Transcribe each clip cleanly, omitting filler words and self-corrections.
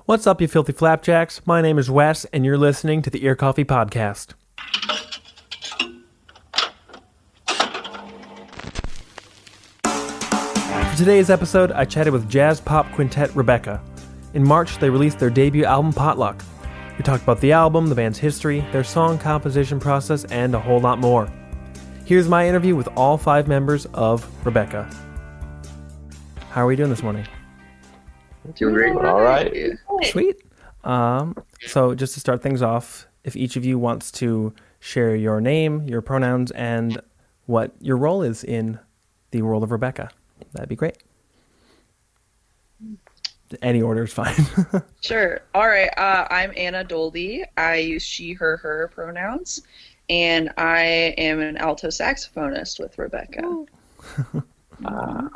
What's up, you filthy flapjacks? My name is Wes, and you're listening to the Ear Coffee Podcast. For today's episode, I chatted with jazz pop quintet Rabeca. In March, they released their debut album, Potluck. We talked about the album, the band's history, their song composition process, and a whole lot more. Here's my interview with all 5 members of Rabeca. How are we doing this morning? Doing great. All right. Sweet. So just to start things off, if each of you wants to share your name, your pronouns, and what your role is in the world of Rabeca, that'd be great. Any order is fine. Sure. All right. I'm Anna Doldy. I use she, her pronouns, and I am an alto saxophonist with Rabeca.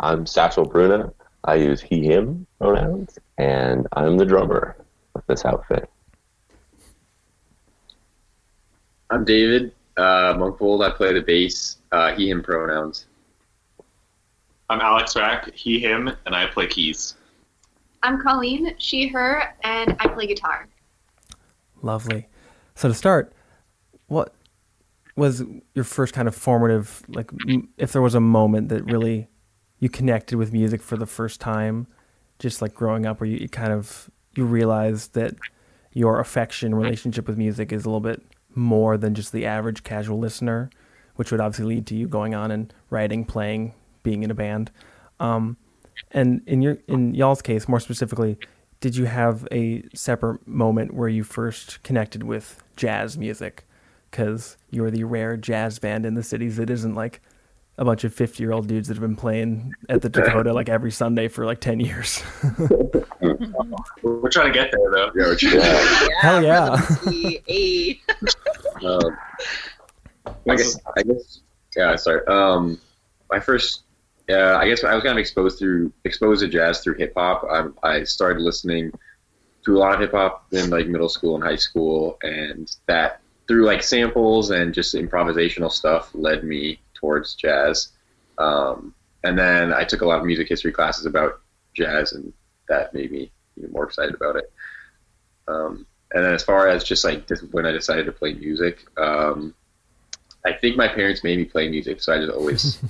I'm Satchel Bruna. I use he, him pronouns, and I'm the drummer of this outfit. I'm David Monkfold. I play the bass, he, him pronouns. I'm Alex Rack, he, him, and I play keys. I'm Colleen, she, her, and I play guitar. Lovely. So to start, what was your first kind of formative, like if there was a moment that really you connected with music for the first time, just like growing up, where you realized that your relationship with music is a little bit more than just the average casual listener, which would obviously lead to you going on and writing, playing, being in a band. And in y'all's case, more specifically, did you have a separate moment where you first connected with jazz music? Because you're the rare jazz band in the cities that isn't like a bunch of 50-year-old dudes that have been playing at the Dakota like every Sunday for like 10 years. We're trying to get there, though. Hell yeah. I guess. Yeah. Sorry. My first. I guess I was kind of exposed to jazz through hip hop. I started listening to a lot of hip hop in like middle school and high school, and that through like samples and just improvisational stuff led me towards jazz. And then I took a lot of music history classes about jazz, and that made me even more excited about it. And then as far as just when I decided to play music, I think my parents made me play music, so I always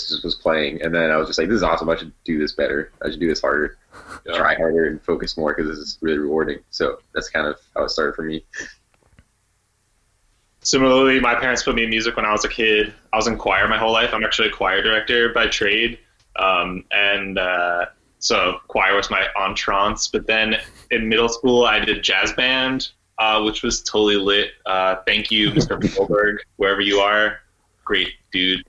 just was playing, and then I was just like, this is awesome, I should do this better, I should do this harder, try harder and focus more, because this is really rewarding. So that's kind of how it started for me. Similarly, my parents put me in music when I was a kid. I was in choir my whole life. I'm actually a choir director by trade. So choir was my entrance. But then in middle school, I did jazz band, which was totally lit. Thank you, Mr. Goldberg, wherever you are. Great dude.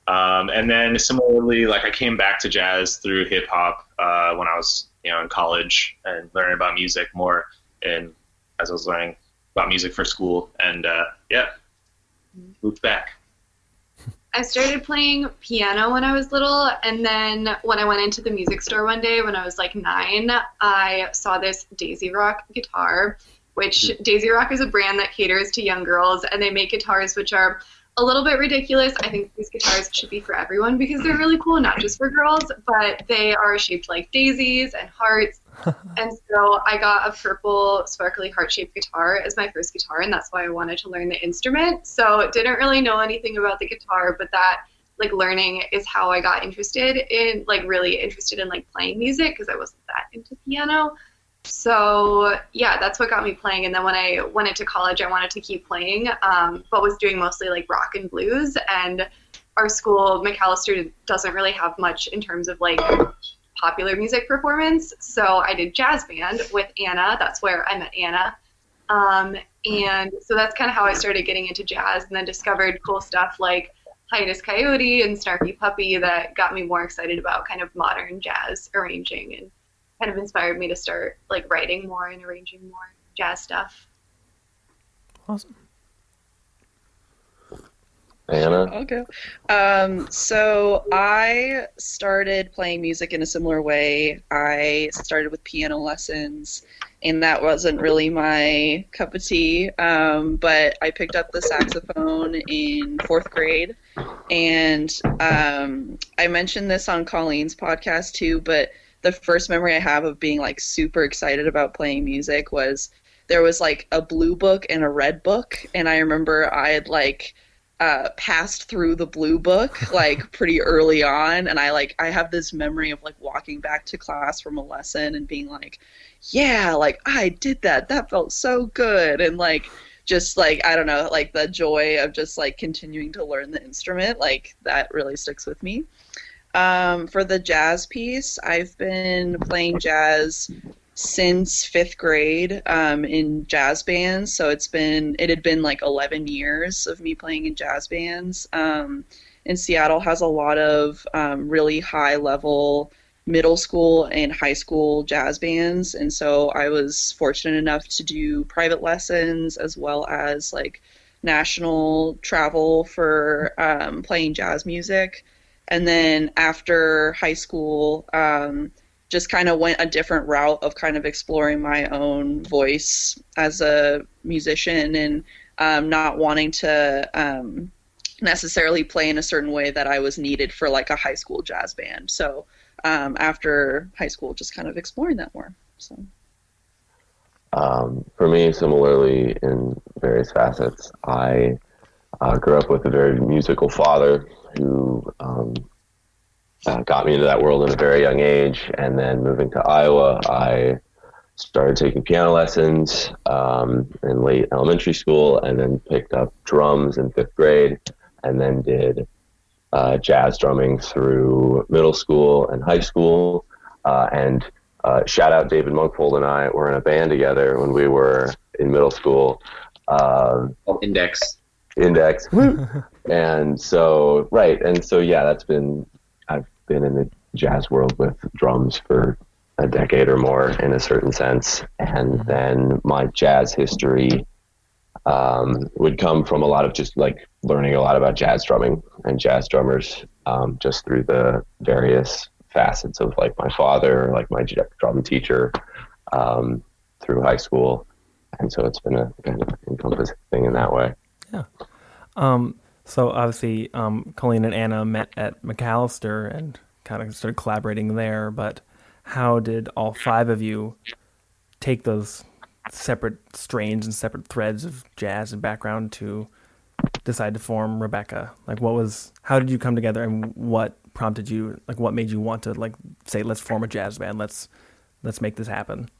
And then similarly, like I came back to jazz through hip hop when I was, in college and learning about music more, and as I was learning about music for school, and moved back. I started playing piano when I was little, and then when I went into the music store one day when I was like 9, I saw this Daisy Rock guitar, which Daisy Rock is a brand that caters to young girls, and they make guitars which are a little bit ridiculous. I think these guitars should be for everyone because they're really cool, not just for girls, but they are shaped like daisies and hearts. And so I got a purple sparkly heart-shaped guitar as my first guitar, and that's why I wanted to learn the instrument. So didn't really know anything about the guitar, but that like learning is how I got really interested in like playing music, because I wasn't that into piano. So yeah, that's what got me playing. And then when I went into college, I wanted to keep playing, but was doing mostly like rock and blues. And our school, McAllister, doesn't really have much in terms of like popular music performance. So I did jazz band with Anna. That's where I met Anna. And so that's kind of how I started getting into jazz, and then discovered cool stuff like Hiatus Coyote and Snarky Puppy that got me more excited about kind of modern jazz arranging, and kind of inspired me to start like writing more and arranging more jazz stuff. Awesome. Anna? Okay. So I started playing music in a similar way. I started with piano lessons, and that wasn't really my cup of tea. But I picked up the saxophone in 4th grade, and I mentioned this on Colleen's podcast too, but the first memory I have of being like super excited about playing music was there was like a blue book and a red book, and I remember I had like passed through the blue book like pretty early on, and I have this memory of like walking back to class from a lesson and being like, yeah, like I did that. That felt so good. And like just like I don't know, like the joy of just like continuing to learn the instrument, like that really sticks with me. For the jazz piece, I've been playing jazz since fifth grade in jazz bands. So it had been like 11 years of me playing in jazz bands. And Seattle has a lot of really high level middle school and high school jazz bands. And so I was fortunate enough to do private lessons as well as like national travel for playing jazz music. And then after high school, just kind of went a different route of kind of exploring my own voice as a musician and not wanting to necessarily play in a certain way that I was needed for like a high school jazz band. So after high school, just kind of exploring that more. So for me, similarly in various facets, I grew up with a very musical father who got me into that world at a very young age. And then moving to Iowa, I started taking piano lessons in late elementary school, and then picked up drums in fifth grade, and then did jazz drumming through middle school and high school. And shout out David Monkfold and I were in a band together when we were in middle school. Index. And so, right. And so, yeah, I've been in the jazz world with drums for a decade or more in a certain sense. And then my jazz history would come from a lot of just like learning a lot about jazz drumming and jazz drummers just through the various facets of like my father, like my drum teacher through high school. And so it's been a kind of encompassing thing in that way. Yeah. So obviously, Colleen and Anna met at McAllister and kind of started collaborating there, but how did all five of you take those separate strains and separate threads of jazz and background to decide to form Rabeca? Like how did you come together, and what prompted you, like what made you want to like say, let's form a jazz band, let's make this happen?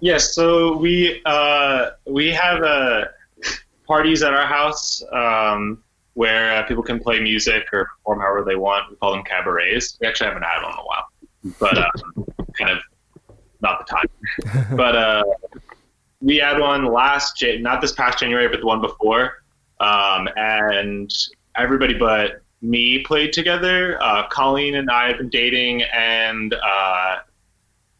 Yes, so we have parties at our house where people can play music or perform however they want. We call them cabarets. We actually haven't had one in a while, but kind of not the time. But we had one not this past January, but the one before, and everybody but me played together. Colleen and I had been dating, and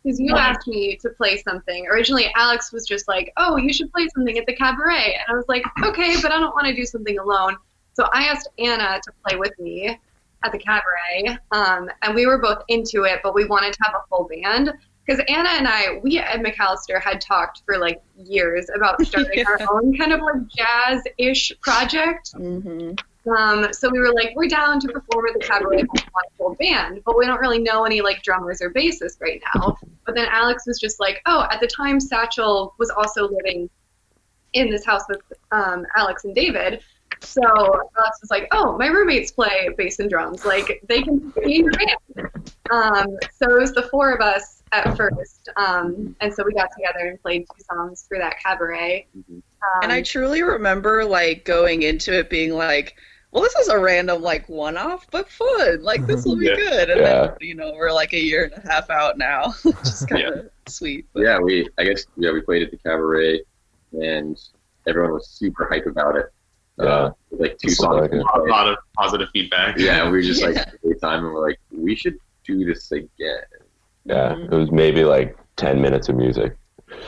because you asked me to play something. Originally, Alex was just like, oh, you should play something at the cabaret. And I was like, okay, but I don't want to do something alone. So I asked Anna to play with me at the cabaret. And we were both into it, but we wanted to have a full band. Because Anna and we at McAllister had talked for like years about starting our own kind of like jazz-ish project. mm-hmm. So we were like, we're down to perform at the cabaret with one full band, but we don't really know any like drummers or bassists right now. But then Alex was just like, oh, at the time Satchel was also living in this house with Alex and David. So Alex was like, oh, my roommates play bass and drums. Like they can be in your band. So it was the four of us at first. And so we got together and played 2 songs for that cabaret. And I truly remember like going into it being like, well, this is a random like one-off, but fun. Like this will be good. And then we're like a year and a half out now, which is kind of sweet. But. Yeah, we played at the cabaret, and everyone was super hype about it. Like 2 songs, a lot of positive feedback. Yeah, we were just like every time, and we're like, we should do this again. Yeah, it was maybe like 10 minutes of music.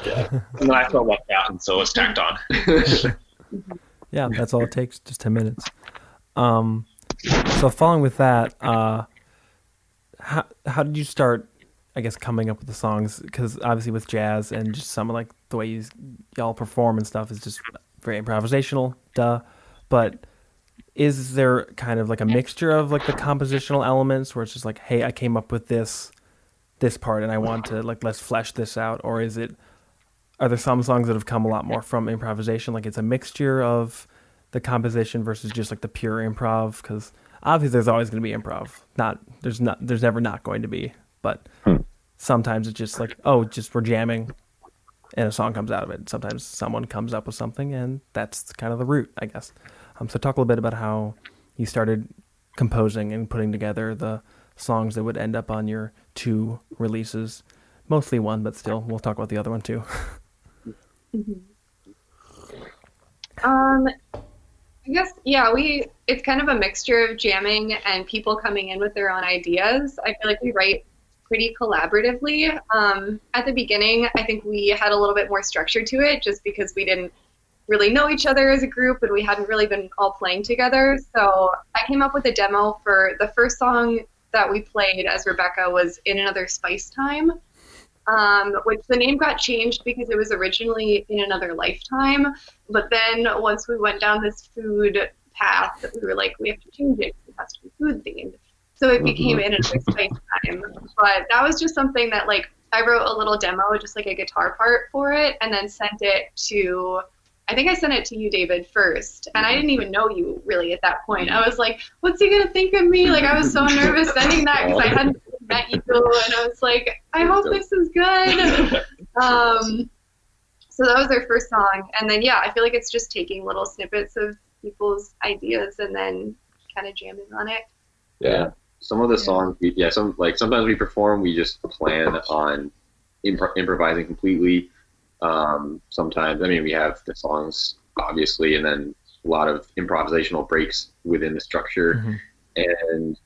Yeah. And then I felt left out, and so it was tacked on. Yeah, that's all it takes, just 10 minutes. So following with that, how did you start, I guess, coming up with the songs? Because obviously with jazz and just some of like the way y'all perform and stuff is just very improvisational, duh. But is there kind of like a mixture of like the compositional elements where it's just like, hey, I came up with this part and I want to like, let's flesh this out? Or are there some songs that have come a lot more from improvisation? Like it's a mixture of the composition versus just like the pure improv? Because obviously there's always going to be improv. There's never not going to be, but sometimes it's just like, oh, just we're jamming and a song comes out of it. Sometimes someone comes up with something and that's kind of the root, I guess. So talk a little bit about how you started composing and putting together the songs that would end up on your 2 releases. Mostly one, but still, we'll talk about the other one too. I guess, yeah, it's kind of a mixture of jamming and people coming in with their own ideas. I feel like we write pretty collaboratively. At the beginning, I think we had a little bit more structure to it just because we didn't really know each other as a group and we hadn't really been all playing together. So I came up with a demo for the first song that we played as Rabeca was In Another Spice Time, which the name got changed because it was originally In Another Lifetime. But then once we went down this food path, we were like, we have to change it because it has to be food themed. So it became In Another Spice Time. But that was just something that like I wrote a little demo, just like a guitar part for it, and then sent it to, I think I sent it to you, David, first. And I didn't even know you really at that point. I was like, what's he going to think of me? Like, I was so nervous sending that because I hadn't met you. And I was like, I hope this is good. So that was our first song. And then, yeah, I feel like it's just taking little snippets of people's ideas and then kind of jamming on it. Yeah. Some of the songs, sometimes we perform, we just plan on improvising completely. Sometimes, I mean, we have the songs, obviously, and then a lot of improvisational breaks within the structure. And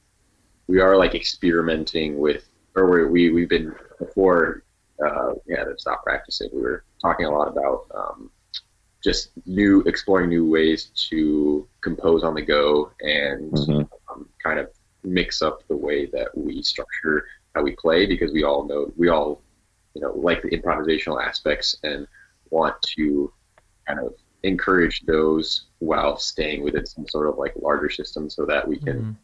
we are like experimenting with, or we've been before, to stop practicing. We were talking a lot about just exploring new ways to compose on the go and kind of mix up the way that we structure how we play, because we all like the improvisational aspects and want to kind of encourage those while staying within some sort of like larger system so that we can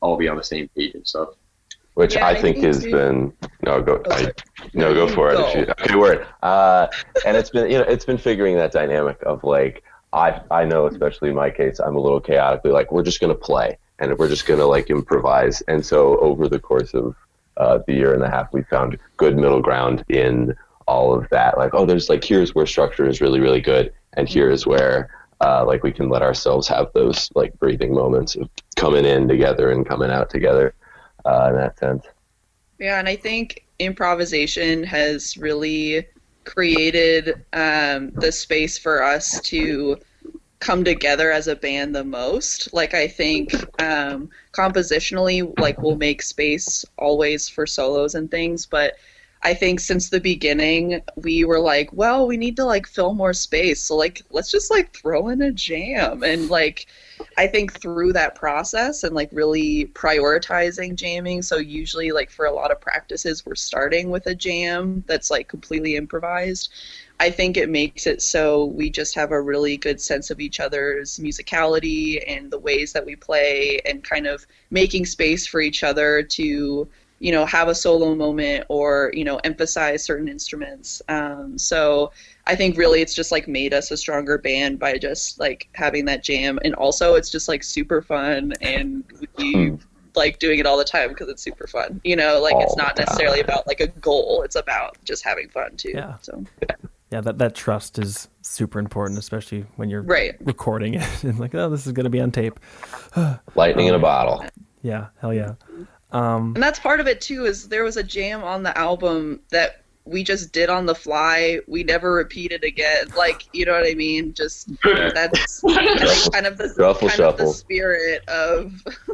all be on the same page and stuff. Which I think has been go for it. Okay, word. And it's been figuring that dynamic of like I know, especially in my case, I'm a little chaotically like we're just gonna play and we're just gonna like improvise. And so over the course of the year and a half, we found good middle ground in all of that. Like, there's like, here's where structure is really, really good. And here's where like we can let ourselves have those like breathing moments of coming in together and coming out together in that sense. Yeah, and I think improvisation has really created the space for us to come together as a band the most. Like, I think compositionally, like, we'll make space always for solos and things, but I think since the beginning we were like, well, we need to like fill more space, so like let's just like throw in a jam. And like I think through that process and like really prioritizing jamming, so usually like for a lot of practices we're starting with a jam that's like completely improvised. I think it makes it so we just have a really good sense of each other's musicality and the ways that we play, and kind of making space for each other to, you know, have a solo moment or, you know, emphasize certain instruments. So I think really it's just like made us a stronger band by just like having that jam. And also it's just like super fun, and we like doing it all the time because it's super fun, you know, like it's not necessarily about like a goal, it's about just having fun too. Yeah. So yeah, that trust is super important, especially when you're recording it and like, oh, this is going to be on tape. Lightning in a bottle. Yeah, hell yeah. And that's part of it too, is there was a jam on the album that we just did on the fly. We never repeated again. Like, you know what I mean? Just that's I think kind of the spirit of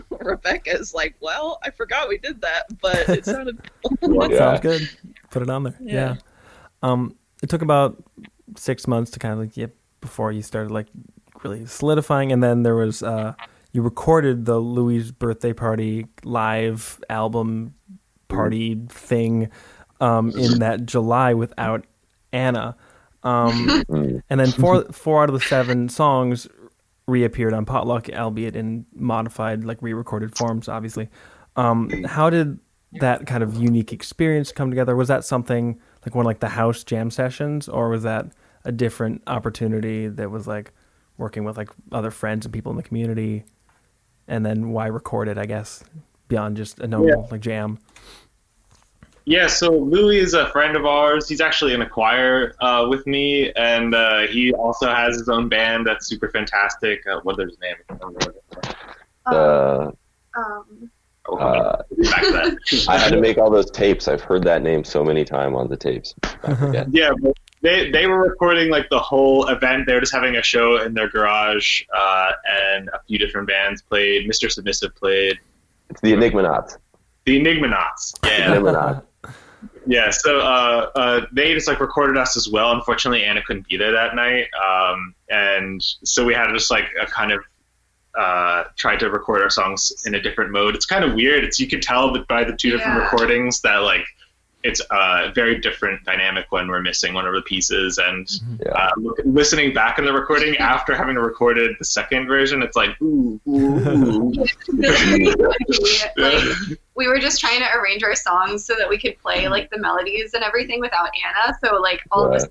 Rebecca's like, well, I forgot we did that, but it sounded sounds good. Put it on there. Yeah. It took about 6 months to kind of like before you started like really solidifying, and then there was you recorded the Louis' birthday party live album party thing in that July without Anna. And then four out of the 7 songs reappeared on Potluck, albeit in modified, like re-recorded forms, obviously. How did that kind of unique experience come together? Was that something like one like the house jam sessions, or was that a different opportunity that was like working with like other friends and people in the community? And then why record it, I guess, beyond just a normal like jam? Yeah, so Louis is a friend of ours. He's actually in a choir with me, and he also has his own band that's super fantastic. What's his name? Back to that. I had to make all those tapes. I've heard that name so many times on the tapes. I forget. Yeah, but they were recording like the whole event. They were just having a show in their garage, and a few different bands played. Mr. Submissive played. It's the Enigmanauts. The Enigmanauts. Yeah. Enigmanauts. Yeah, so they just like recorded us as well. Unfortunately, Anna couldn't be there that night, and so we had to just like a kind of try to record our songs in a different mode. It's kind of weird. You could tell that by the two different recordings that like it's a very different dynamic when we're missing one of the pieces. And listening back in the recording after having recorded the second version, it's like, ooh. Like, we were just trying to arrange our songs so that we could play like the melodies and everything without Anna. So like all of us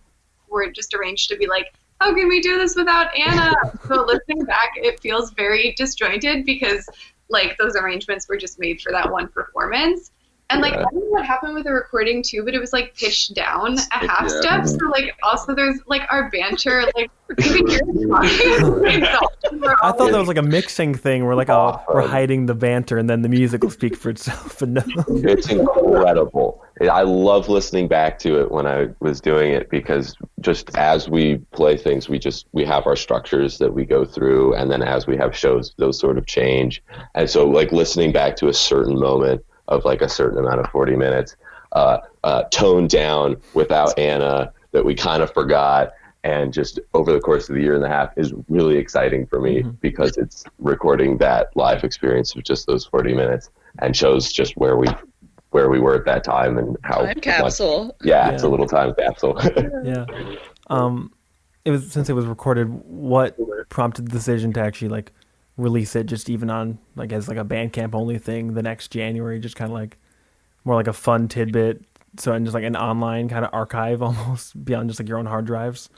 were just arranged to be like, how can we do this without Anna? So listening back, it feels very disjointed because like those arrangements were just made for that one performance. And like I don't know what happened with the recording too, but it was like pitched down a half step. So like also there's like our banter, like you can hear it talking. I thought that was like a mixing thing where like we're hiding the banter and then the music will speak for itself. But no, it's incredible. I love listening back to it when I was doing it because just as we play things, we have our structures that we go through, and then as we have shows, those sort of change. And so like listening back to a certain moment of like a certain amount of 40 minutes, toned down without Anna that we kind of forgot, and just over the course of the year and a half is really exciting for me because it's recording that live experience of just those 40 minutes and shows just where we were at that time and how time capsule. It's a little time capsule. It was, since it was recorded, what prompted the decision to actually like release it just even on like as like a Bandcamp only thing the next January, just kind of like more like a fun tidbit, so and just like an online kind of archive almost beyond just like your own hard drives?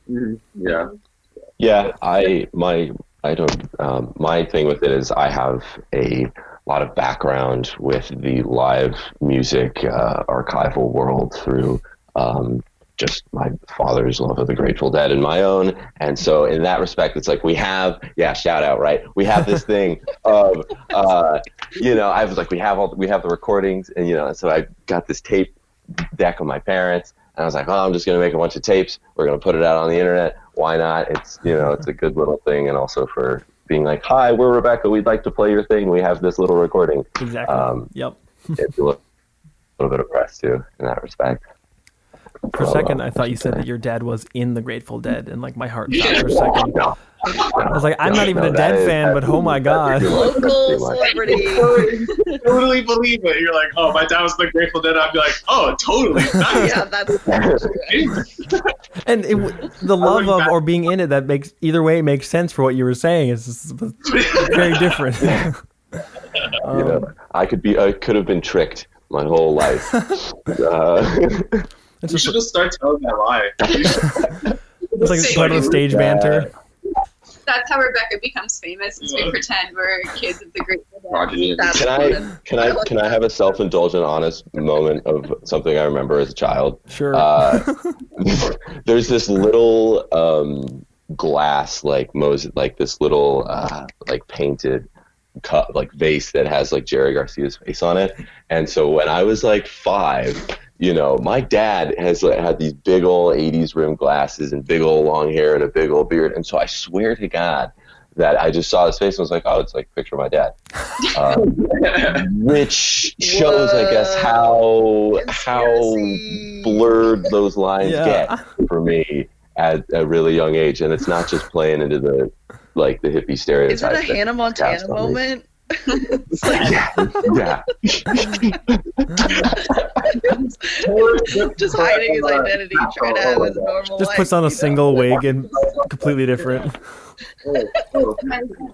My thing with it is I have a lot of background with the live music archival world through just my father's love of the Grateful Dead and my own. And so in that respect, it's like we have, shout out, right? We have this thing of, I was like, we have the recordings, and, so I got this tape deck of my parents, and I was like, I'm just going to make a bunch of tapes. We're going to put it out on the internet. Why not? It's, it's a good little thing. And also for being like, hi, we're Rabeca. We'd like to play your thing. We have this little recording. Exactly. It's a little bit of press too in that respect. For a second, I thought you said that your dad was in the Grateful Dead, and like my heart stopped for a second. I was like, I'm not even a Dead fan, but oh my god. Local celebrity. Totally believe it. You're like, oh, my dad was the Grateful Dead. I'd be like, oh, totally. Nice. Yeah, that's right. And the love of or being in it, that makes either way makes sense for what you were saying. It's just very different. I could have been tricked my whole life. You should just start telling that lie. It's like part of the stage banter. That's how Rabeca becomes famous, is we pretend we're kids of the Grateful Dead. Can I have a self-indulgent, honest moment of something I remember as a child? Sure. There's this little glass, like this little like painted cup, like vase that has like Jerry Garcia's face on it. And so when I was like 5, my dad has had these big old 80s rim glasses and big old long hair and a big old beard. And so I swear to God that I just saw his face and was like, oh, it's like a picture of my dad. Which shows, I guess, how blurred those lines get for me at a really young age. And it's not just playing into the hippie stereotype. Is it a Hannah Montana moment? Yeah. Just hiding his identity, trying to have his normal Just life. puts on a single wig and completely different.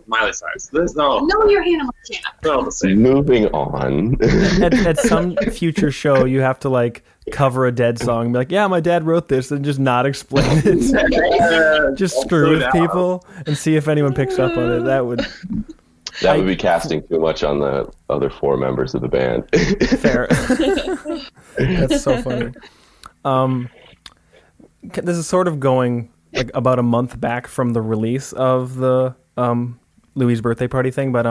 Miley Cyrus. No, No, you're Hannah Montana. they're all the same. Moving on. At some future show, you have to like cover a Dead song and be like, yeah, my dad wrote this, and just not explain it. Just screw with people and see if anyone picks up on it. That would be casting too much on the other 4 members of the band. fair. That's so funny. This is sort of going like about a month back from the release of the Louis' birthday party thing, but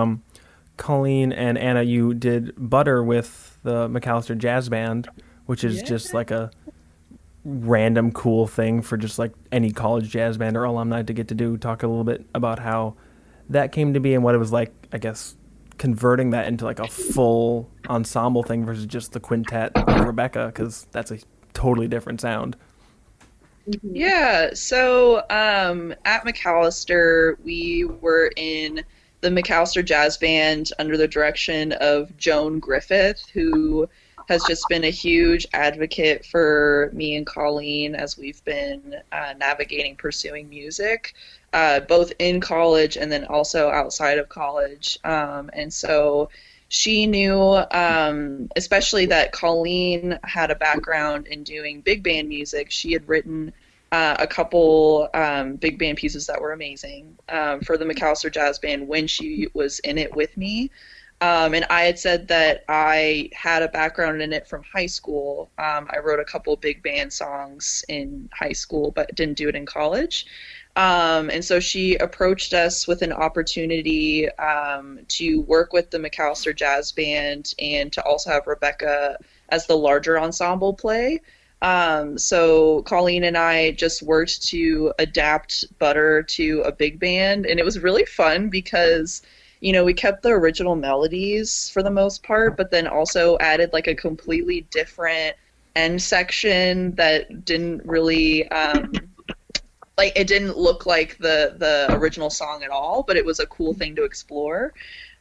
Colleen and Anna, you did Butter with the McAllister Jazz Band, which is just like a random cool thing for just like any college jazz band or alumni to get to do. Talk a little bit about how that came to be and what it was like, I guess, converting that into like a full ensemble thing versus just the quintet of Rabeca, because that's a totally different sound. Yeah, so at McAllister, we were in the McAllister Jazz Band under the direction of Joan Griffith, who has just been a huge advocate for me and Colleen as we've been navigating pursuing music, both in college and then also outside of college. And so she knew, especially that Colleen had a background in doing big band music. She had written a couple big band pieces that were amazing for the McAllister Jazz Band when she was in it with me. And I had said that I had a background in it from high school. I wrote a couple big band songs in high school, but didn't do it in college. And so she approached us with an opportunity to work with the McAllister Jazz Band and to also have Rabeca as the larger ensemble play. So Colleen and I just worked to adapt Butter to a big band, and it was really fun because, you know, we kept the original melodies for the most part, but then also added like a completely different end section that didn't really like, it didn't look like the original song at all, but it was a cool thing to explore.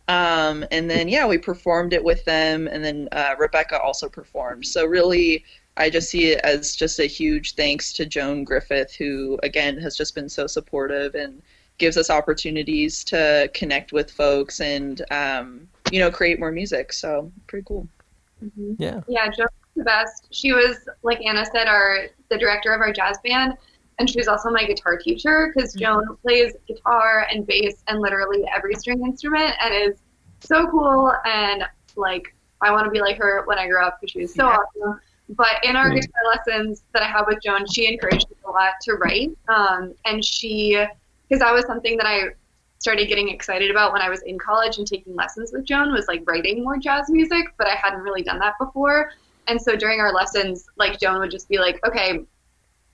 And then yeah, we performed it with them, and then Rabeca also performed. So really, I just see it as just a huge thanks to Joan Griffith, who again has just been so supportive and gives us opportunities to connect with folks and you know, create more music. So pretty cool. Mm-hmm. Yeah. Yeah, Joan was the best. She was, like Anna said, the director of our jazz band, and she was also my guitar teacher, because Joan plays guitar and bass and literally every string instrument and is so cool, and like I want to be like her when I grow up because she was so awesome. But in our guitar lessons that I have with Joan, she encouraged me a lot to write, and she, because that was something that I started getting excited about when I was in college and taking lessons with Joan, was like writing more jazz music, but I hadn't really done that before. And so during our lessons, like Joan would just be like, okay,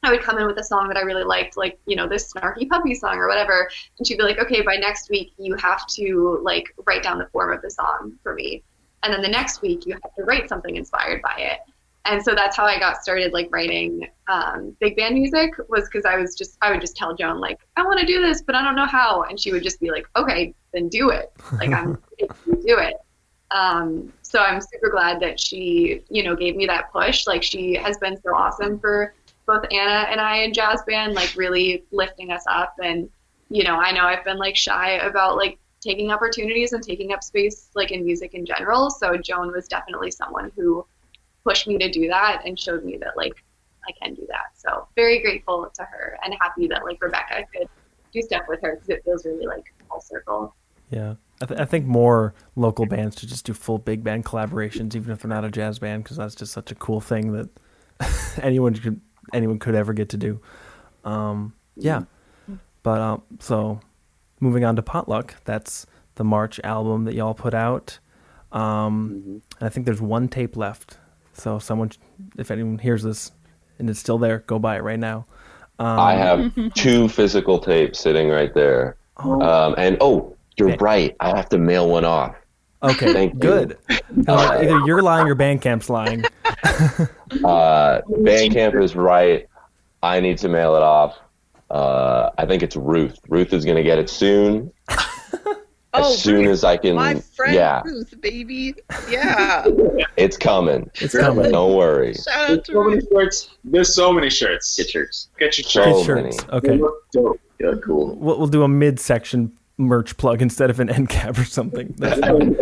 I would come in with a song that I really liked, like, you know, this Snarky Puppy song or whatever, and she'd be like, okay, by next week you have to like write down the form of the song for me, and then the next week you have to write something inspired by it. And so that's how I got started, like writing big band music, was because I would just tell Joan, like, I want to do this, but I don't know how. And she would just be like, okay, then do it. Like, I'm ready to do it. So I'm super glad that she, you know, gave me that push. Like, she has been so awesome for both Anna and I in jazz band, like really lifting us up. And, you know I've been like shy about like taking opportunities and taking up space like in music in general. So Joan was definitely someone who pushed me to do that and showed me that like I can do that. So very grateful to her and happy that like Rabeca could do stuff with her, because it feels really like full circle. Yeah. I think more local bands should just do full big band collaborations, even if they're not a jazz band, because that's just such a cool thing that anyone could ever get to do. Yeah. But so moving on to Potluck, that's the March album that y'all put out. And I think there's one tape left. So someone, if anyone hears this and it's still there, go buy it right now. I have 2 physical tapes sitting right there. And you're right. I have to mail one off. Okay, Thank good. Either you're lying or Bandcamp's lying. Bandcamp is right. I need to mail it off. I think it's Ruth. Ruth is going to get it soon. As soon as I can. My friend yeah. Ruth, baby. Yeah. It's coming. It's coming. Don't worry. Shout out to So many Ruth. shirts. There's so many shirts. Get shirts. Get your So shirts. Get shirts. many. Okay. They look dope. Yeah, cool. We'll do a midsection merch plug instead of an end cap or something. That's fine.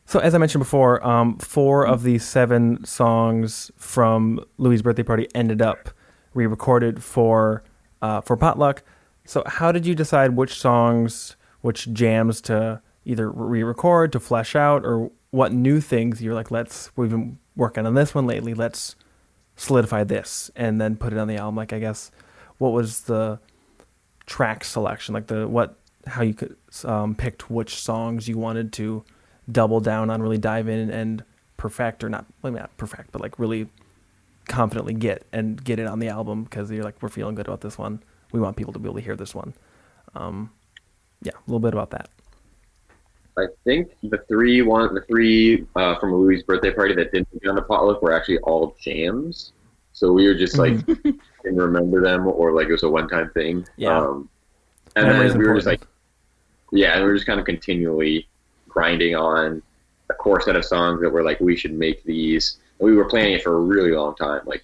So as I mentioned before, 4 of the 7 songs from Louis' birthday party ended up re-recorded for Potluck. So how did you decide which songs, which jams to either re-record, to flesh out, or what new things you're like, we've been working on this one lately, let's solidify this and then put it on the album? Like, I guess, what was the track selection? Like how you could picked which songs you wanted to double down on, really dive in and perfect, or not, well, not perfect, but like really confidently get it on the album, because you're like, we're feeling good about this one. We want people to be able to hear this one. Yeah, a little bit about that. I think the three from Louis' birthday party that didn't be on the potluck were actually all jams. So we were just like didn't remember them, or like it was a one-time thing. Yeah. And Memory's then we were just important. and we were just kind of continually grinding on a core set of songs that were like, we should make these. And we were planning it for a really long time, like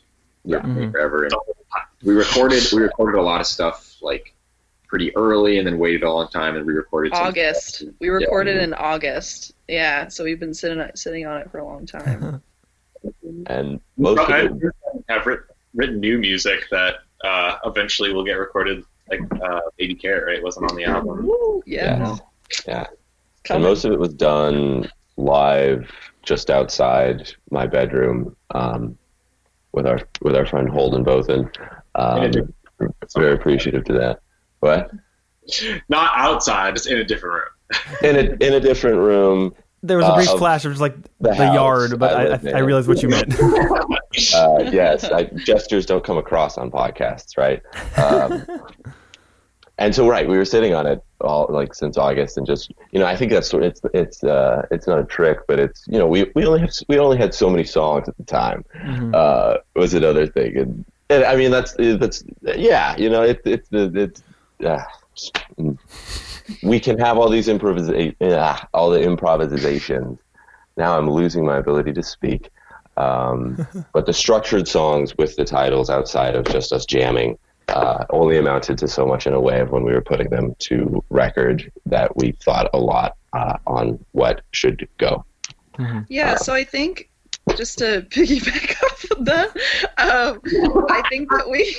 forever. And we recorded a lot of stuff like pretty early, and then waited a long time and re-recorded some August. stuff. We recorded in August. Yeah, so we've been sitting on it for a long time. And most of it, have written new music that eventually will get recorded, like Baby Carrot, right? It wasn't on the album. Woo, yeah. yeah. And Coming. most of it was done live, just outside my bedroom, with our friend Holden Bothan. Very appreciative to that. What? Not outside, it's in a different room. In a different room. There was a brief flash of just like the house yard, but I realized what you meant. Yes, gestures don't come across on podcasts, right? And so, right, we were sitting on it all like since August, and just, I think that's sort of, it's not a trick, but it's, we only had so many songs at the time. Was another thing, and I mean that's yeah, we can have all these all the improvisations. Now I'm losing my ability to speak. But the structured songs with the titles outside of just us jamming only amounted to so much in a way of when we were putting them to record, that we thought a lot on what should go. Yeah, so I think, just to piggyback off of that, I think that we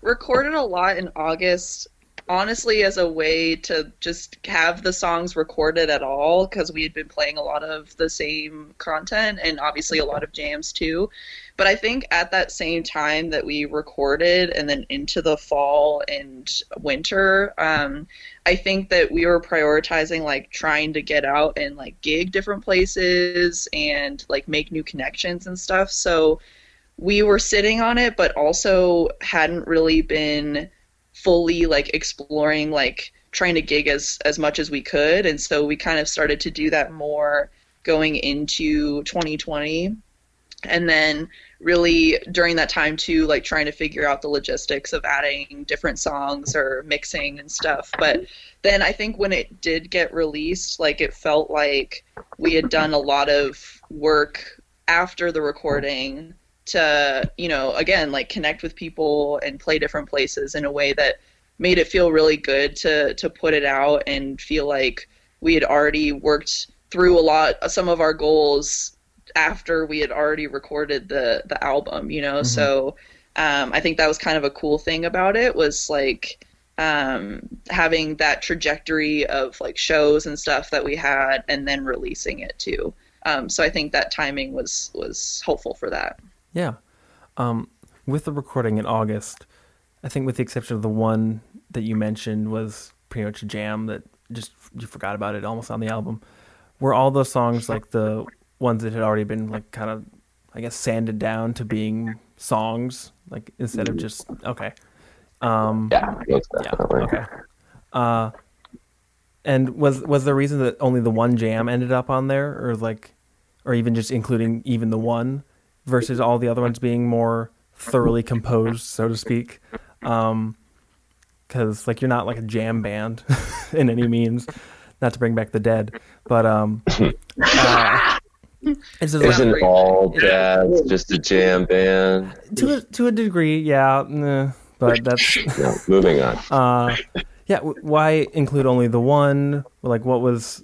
recorded a lot in August, honestly, as a way to just have the songs recorded at all, because we had been playing a lot of the same content, and obviously a lot of jams too. But I think at that same time that we recorded, and then into the fall and winter, I think that we were prioritizing like trying to get out and like gig different places and like make new connections and stuff. So we were sitting on it, but also hadn't really been fully like exploring, like trying to gig as much as we could. And so we kind of started to do that more going into 2020. And then really during that time too, like trying to figure out the logistics of adding different songs or mixing and stuff. But then I think when it did get released, like it felt like we had done a lot of work after the recording to, again, like connect with people and play different places in a way that made it feel really good to put it out, and feel like we had already worked through some of our goals after we had already recorded the album, So I think that was kind of a cool thing about it, was like having that trajectory of like shows and stuff that we had, and then releasing it too. So I think that timing was helpful for that. Yeah. With the recording in August, I think with the exception of the one that you mentioned was pretty much a jam that just you forgot about it almost on the album. Were all those songs like the ones that had already been like kind of, I guess, sanded down to being songs, like instead of just, okay. Yeah, most definitely. Okay. And was the reason that only the one jam ended up on there, or even just including even the one, versus all the other ones being more thoroughly composed, so to speak? Because like you're not like a jam band in any means, not to bring back the dead, but It's just Isn't like, all jazz just a jam band? to a degree, yeah. But that's No, moving on. yeah. Why include only the one? Like, what was,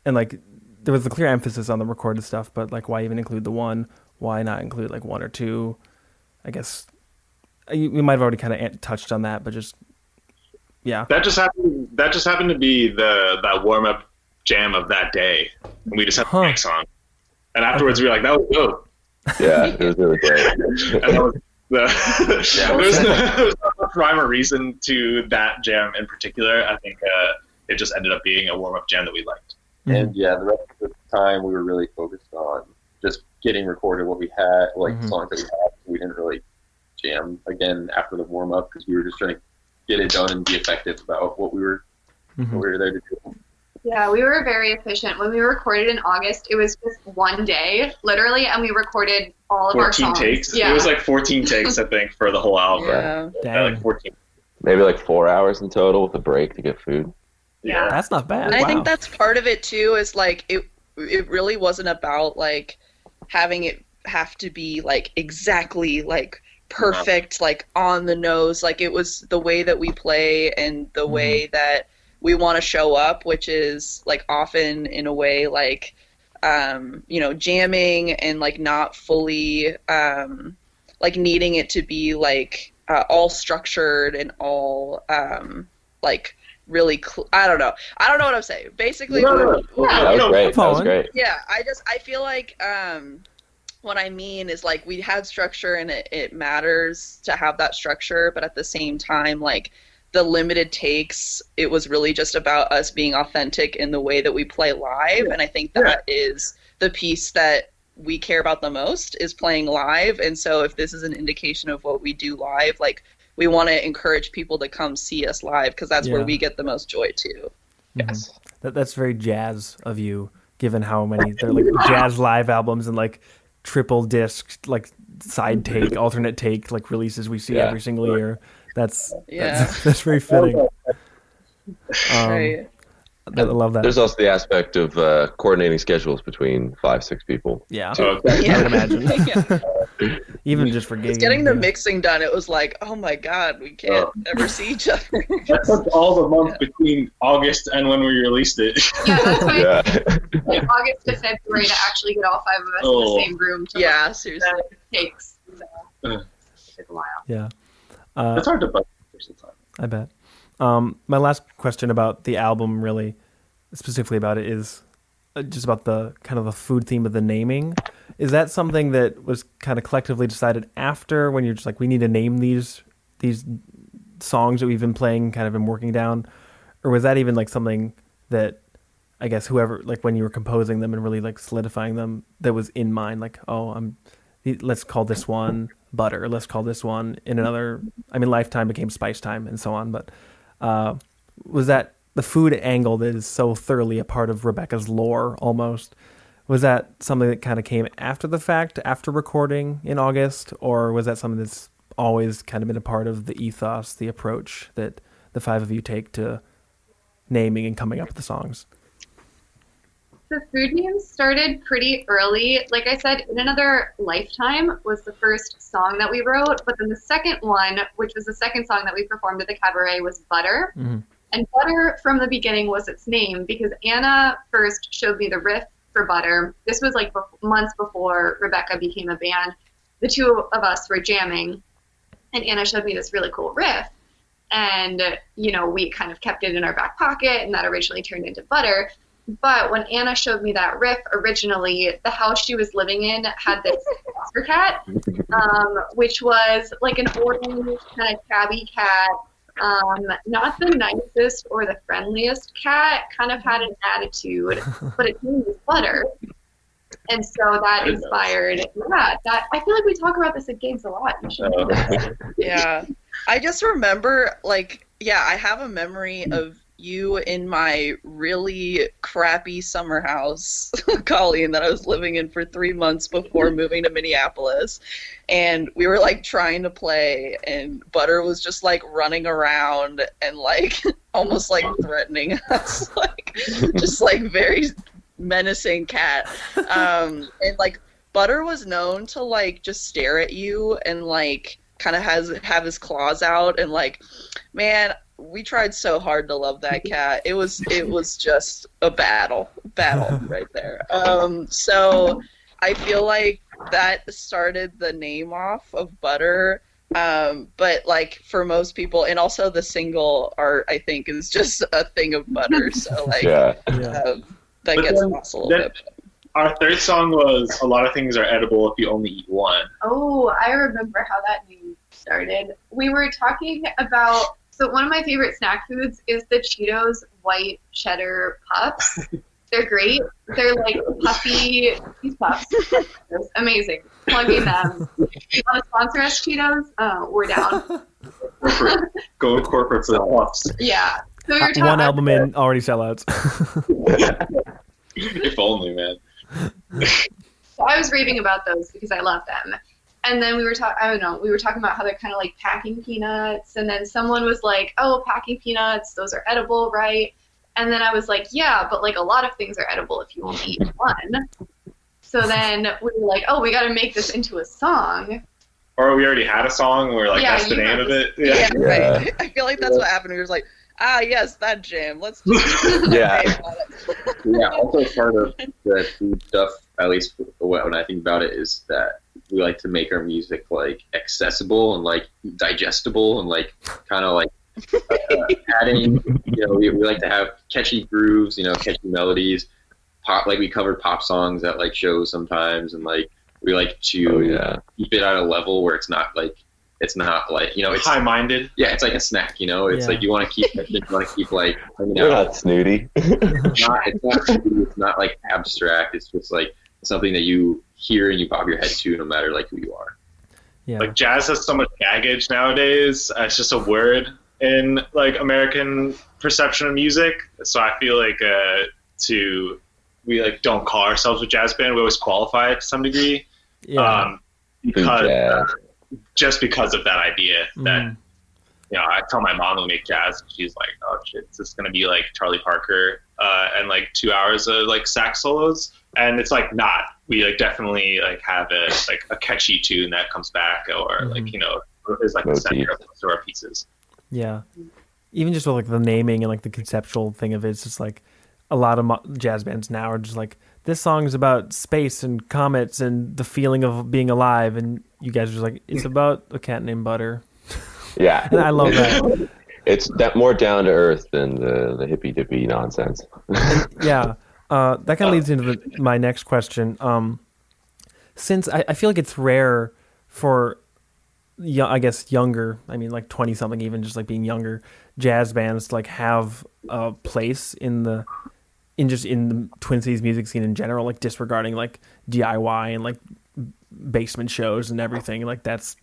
and like, there was a clear emphasis on the recorded stuff, but like, why even include the one? Why not include like one or two? I guess you might have already kind of touched on that, but just yeah. That just happened to be that warm up jam of that day, and we just had the mix on. And afterwards, we were like, "That was dope." Yeah, it was really great. And that was there's no rhyme or reason to that jam in particular. I think it just ended up being a warm up jam that we liked. And yeah, the rest of the time we were really focused on just getting recorded what we had, like songs that we had. We didn't really jam again after the warm up because we were just trying to get it done and be effective about what we were there to do. Yeah, we were very efficient. When we recorded in August, it was just one day, literally, and we recorded all of our songs. 14 takes? Yeah. It was like 14 takes, I think, for the whole album. Yeah. Dang. Like 14. Maybe like 4 hours in total with a break to get food. Yeah. That's not bad. And I Wow. think that's part of it too, is like it really wasn't about like having it have to be like exactly like perfect, like on the nose. Like it was the way that we play and the way that we want to show up, which is like often in a way like jamming and like not fully like needing it to be like all structured and all like really I don't know what I'm saying. Basically, That was great. That was great. yeah, I feel like what I mean is like we had structure and it matters to have that structure, but at the same time, like the limited takes, it was really just about us being authentic in the way that we play live. And I think that is the piece that we care about the most, is playing live. And so if this is an indication of what we do live, like we want to encourage people to come see us live because that's where we get the most joy too. Yes. That's very jazz of you, given how many they're like jazz live albums and like triple disc, like side take, alternate take, like releases we see every single year. That's very fitting. Right. I love that. There's also the aspect of coordinating schedules between 5-6 people. Yeah, So, I would imagine. Even just for gigging. Getting the mixing done, it was like, oh my god, we can't ever see each other. that took all the month between August and when we released it. Yeah, that's why Yeah. like August to February to actually get all 5 of us in the same room to Seriously. takes. So, take a while. Yeah. It's hard to budget for some time. I bet. My last question about the album, really specifically about it, is just about the kind of the food theme of the naming. Is that something that was kind of collectively decided after, when you're just like, we need to name these songs that we've been playing, kind of been working down, or was that even like something that I guess whoever, like when you were composing them and really like solidifying them, that was in mind, like, let's call this one Butter, let's call this one in another, I mean, Lifetime became Spice Time and so on, but was that the food angle that is so thoroughly a part of Rabeca's lore almost, was that something that kind of came after the fact, after recording in August, or was that something that's always kind of been a part of the ethos, the approach that the 5 of you take to naming and coming up with the songs? The food names started pretty early. Like I said, In Another Lifetime was the first song that we wrote, but then the second one, which was the second song that we performed at the cabaret, was Butter. Mm-hmm. And Butter from the beginning was its name because Anna first showed me the riff for Butter. This was like months before Rabeca became a band. The two of us were jamming, and Anna showed me this really cool riff. And, we kind of kept it in our back pocket, and that originally turned into Butter. But when Anna showed me that riff originally, the house she was living in had this foster cat, which was like an orange kind of tabby cat, not the nicest or the friendliest cat, kind of had an attitude, but its name was Butter. And so that inspired, that I feel like we talk about this at gigs a lot. You should do that. Yeah. I just remember, I have a memory of you in my really crappy summer house, Colleen, that I was living in for 3 months before moving to Minneapolis. And we were trying to play, and Butter was just running around and almost threatening us, just very menacing cat. And like Butter was known to like just stare at you and like kind of have his claws out, and like, man, we tried so hard to love that cat. It was just a battle right there. So I feel like that started the name off of Butter. But like for most people, and also the single art, I think, is just a thing of butter. So like, that gets lost a little bit. Our third song was "A Lot of Things Are Edible If You Only Eat One." Oh, I remember how that name started. We were talking about, so one of my favorite snack foods is the Cheetos white cheddar puffs. They're great. They're like puffy cheese puffs. Amazing. Plugging them. You want to sponsor us, Cheetos? We're down. Go corporate for the puffs. Yeah. So you're talking one album in, already sellouts. If only, man. So I was raving about those because I love them. And then we were talking about how they're kind of like packing peanuts. And then someone was like, oh, packing peanuts, those are edible, right? And then I was like, yeah, but like a lot of things are edible if you only eat one. So then we were like, oh, we got to make this into a song. Or we already had a song and we were like, that's the name of it. Yeah, right. I feel like that's what happened. We were like, yes, that jam. Let's just Yeah. Also part of the food stuff, at least when I think about it, is that we like to make our music like accessible and like digestible and like kind of like adding, we like to have catchy grooves, catchy melodies, pop, like we covered pop songs at like shows sometimes, and like we like to keep it at a level where it's not like it's high-minded. Yeah, it's like a snack, it's like you want to keep like hanging You're out. not snooty. It's not like abstract. It's just like something that you hear and you bob your head to, no matter like who you are. Yeah. Like jazz has so much baggage nowadays. It's just a word in like American perception of music. So I feel like we like don't call ourselves a jazz band. We always qualify it to some degree. Yeah. Just because of that idea that I tell my mom we make jazz, she's like, oh shit, it's just gonna be like Charlie Parker and like 2 hours of like sax solos, and it's like not. We like definitely like have a catchy tune that comes back, or like is like the center of most of our pieces. Yeah, even just with like the naming and like the conceptual thing of it, it's just like a lot of jazz bands now are just like, this song is about space and comets and the feeling of being alive, and you guys are just like, it's about a cat named Butter. Yeah. And I love that. It's that more down to earth than the hippy dippy nonsense. Yeah. That kind of leads into my next question. Since I feel like it's rare for, I guess, younger, I mean, like 20 something, even just like being younger jazz bands to like have a place in the Twin Cities music scene in general, like disregarding like DIY and like basement shows and everything. Like that's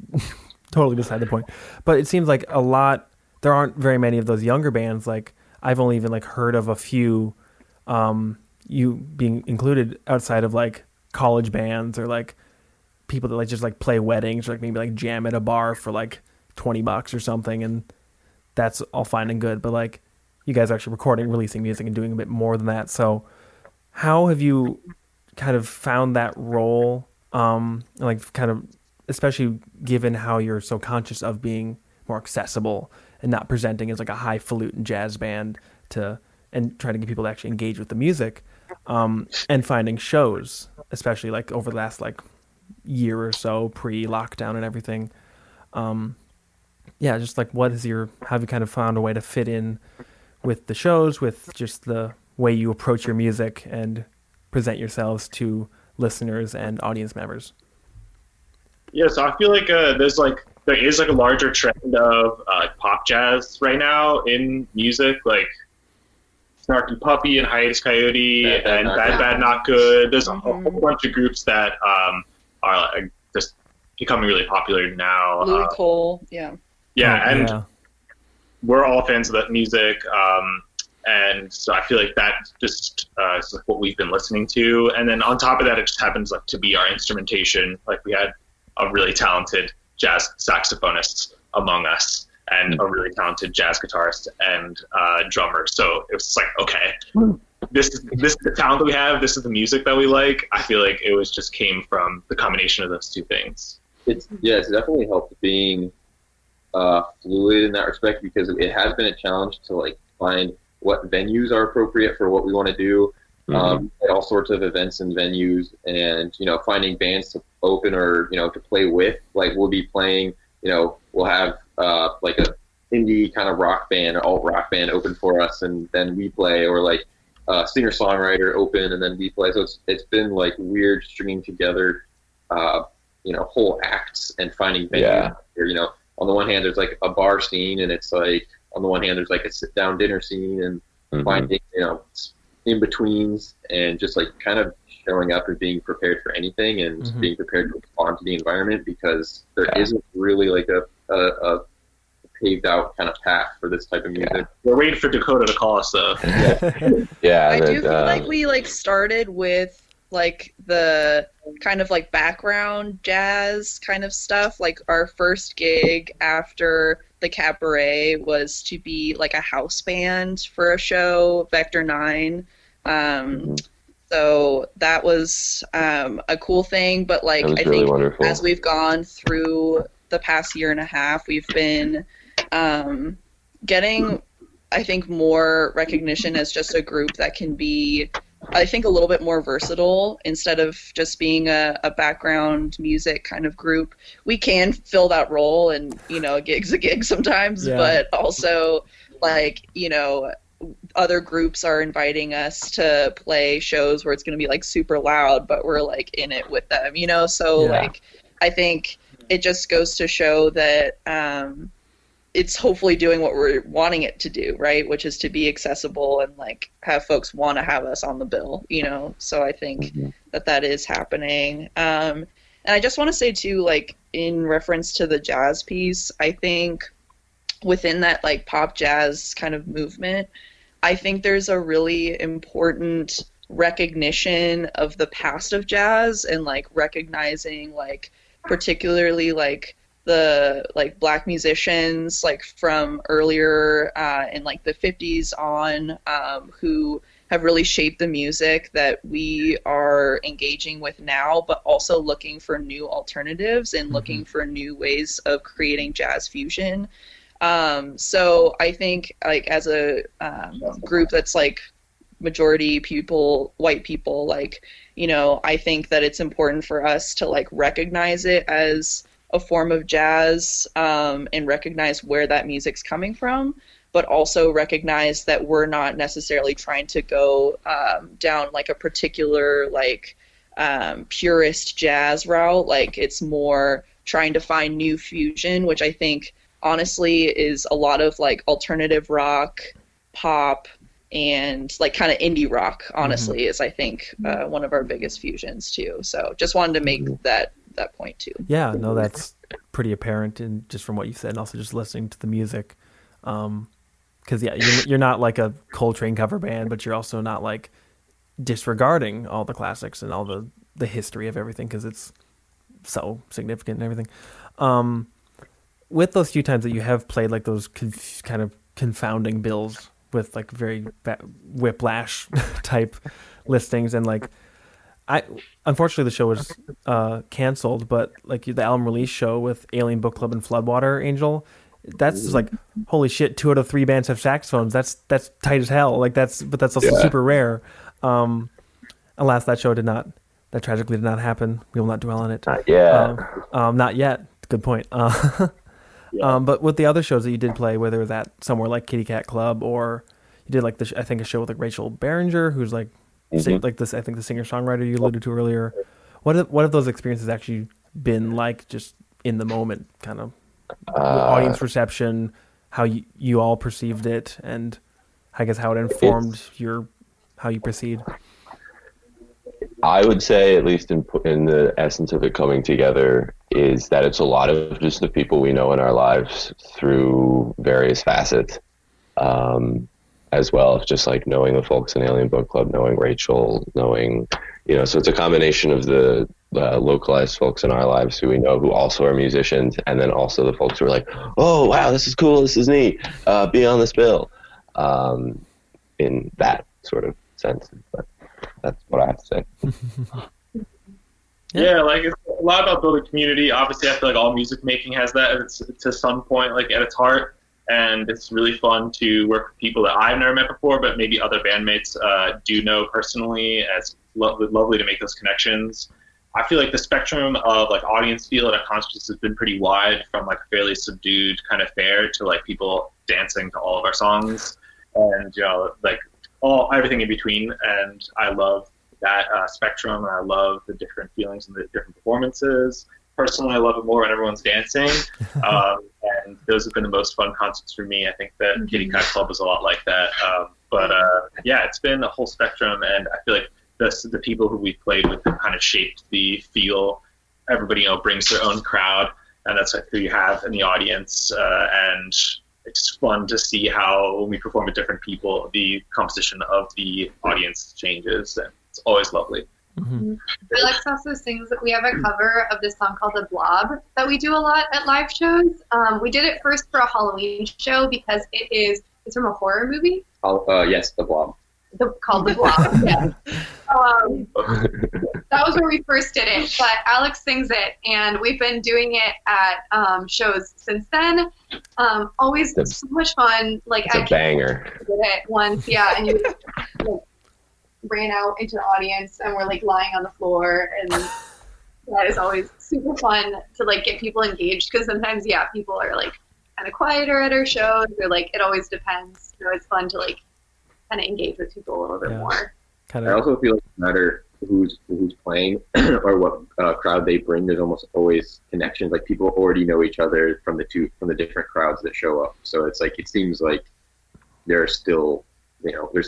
totally beside the point. But it seems like there aren't very many of those younger bands. Like I've only even like heard of a few, you being included, outside of like college bands or like people that like just like play weddings or like maybe like jam at a bar for like $20 or something, and that's all fine and good. But like you guys are actually recording, releasing music, and doing a bit more than that. So how have you kind of found that role? Like kind of, especially given how you're so conscious of being more accessible and not presenting as like a highfalutin jazz band and trying to get people to actually engage with the music, and finding shows, especially like over the last like year or so pre-lockdown and everything. Just like have you kind of found a way to fit in with the shows, with just the way you approach your music and present yourselves to listeners and audience members? Yeah, so I feel like there is like a larger trend of pop jazz right now in music, like Snarky Puppy and Hiatus Coyote and Bad Not Good. There's a whole bunch of groups that are like just becoming really popular now. Louis Cole, yeah. Yeah, and we're all fans of that music. And so I feel like that just is like what we've been listening to. And then on top of that, it just happens like to be our instrumentation. Like we had a really talented jazz saxophonist among us and a really talented jazz guitarist and drummer. So it was like, okay, this is the talent that we have, this is the music that we like. I feel like it was just came from the combination of those two things. It's definitely helped being fluid in that respect, because it has been a challenge to like find what venues are appropriate for what we want to do. At all sorts of events and venues, and finding bands to open or to play with. Like we'll be playing, we'll have like a indie kind of rock band or alt rock band open for us, and then we play, or like singer songwriter open and then we play. So it's been like weird stringing together whole acts and finding venues. Yeah. On the one hand there's like a bar scene, and it's like on the one hand there's like a sit down dinner scene, and finding in betweens, and just like kind of showing up and being prepared for anything, and being prepared to respond to the environment, because there isn't really like a paved out kind of path for this type of music. Yeah. We're waiting for Dakota to call us though. I do feel like we like started with like the kind of like background jazz kind of stuff. Like our first gig after the cabaret was to be like a house band for a show, Vector 9. So that was a cool thing, but like I really think wonderful. As we've gone through the past year and a half, we've been getting, I think, more recognition as just a group that can be, I think, a little bit more versatile instead of just being a background music kind of group. We can fill that role, and a gig's a gig sometimes, but also like other groups are inviting us to play shows where it's going to be like super loud, but we're like in it with them, so like I think it just goes to show that it's hopefully doing what we're wanting it to do, right? Which is to be accessible and like have folks want to have us on the bill, So I think that is happening. And I just want to say too, like in reference to the jazz piece, I think within that like pop jazz kind of movement, I think there's a really important recognition of the past of jazz, and like recognizing like particularly like the like Black musicians like from earlier in like the 50s on who have really shaped the music that we are engaging with now, but also looking for new alternatives and looking for new ways of creating jazz fusion. So I think like as a group that's like majority people, white people, like, I think that it's important for us to like recognize it as a form of jazz, and recognize where that music's coming from, but also recognize that we're not necessarily trying to go down like a particular like purist jazz route. Like it's more trying to find new fusion, which I think honestly is a lot of like alternative rock, pop, and like kind of indie rock, honestly, is I think one of our biggest fusions too. So just wanted to make that point too. Yeah, no, that's pretty apparent, and just from what you said, and also just listening to the music, because you're not like a Coltrane cover band, but you're also not like disregarding all the classics and all the history of everything, because it's so significant and everything. With those few times that you have played like those kind of confounding bills with like very whiplash type listings, and like unfortunately the show was canceled, but like the album release show with Alien Book Club and Floodwater Angel, that's just like, holy shit, 2 out of 3 bands have saxophones. That's tight as hell. Like that's also super rare. Alas, that tragically did not happen. We will not dwell on it. Not yet. Not yet. Good point. But with the other shows that you did play, whether it was at somewhere like Kitty Cat Club, or you did like I think a show with like Rachel Berenger, who's like like this, I think the singer-songwriter you alluded to earlier. What have those experiences actually been like, just in the moment, kind of audience reception, how you all perceived it, and I guess how it informed how you proceed? I would say, at least in the essence of it coming together, is that it's a lot of just the people we know in our lives through various facets, as well as just like knowing the folks in Alien Book Club, knowing Rachel, knowing, so it's a combination of the localized folks in our lives who we know who also are musicians, and then also the folks who are like, oh, wow, this is cool, this is neat, be on this bill, in that sort of senses. But that's what I have to say. Yeah, like it's a lot about building community. Obviously, I feel like all music making has that to some point, like at its heart. And it's really fun to work with people that I've never met before, but maybe other bandmates do know personally. It's lovely to make those connections. I feel like the spectrum of like audience feel at a concert has been pretty wide, from like a fairly subdued kind of fair to like people dancing to all of our songs, and like everything in between. And I love that spectrum, and I love the different feelings and the different performances. Personally, I love it more when everyone's dancing, and those have been the most fun concerts for me. I think that Kitty Cat Club was a lot like that. But yeah, it's been a whole spectrum, and I feel like the people who we've played with have kind of shaped the feel. Everybody, brings their own crowd, and that's who you have in the audience. And it's fun to see how when we perform with different people, the composition of the audience changes, and it's always lovely. Mm-hmm. Alex also sings that we have a cover of this song called The Blob that we do a lot at live shows. We did it first for a Halloween show because it's from a horror movie. Yes, The Blob. Called The Blob, yeah. That was where we first did it, but Alex sings it, and we've been doing it at shows since then. Always so much fun. Like, It's a banger. Did it once, yeah, and you like, ran out into the audience, and we're like lying on the floor, and that is always super fun to like get people engaged, because sometimes people are like kind of quieter at our shows, or like it always depends. It's fun to like kind of engage with people a little bit more. I also feel like no matter who's playing or what crowd they bring, there's almost always connections. Like people already know each other from the different crowds that show up. So it's like it seems like there's still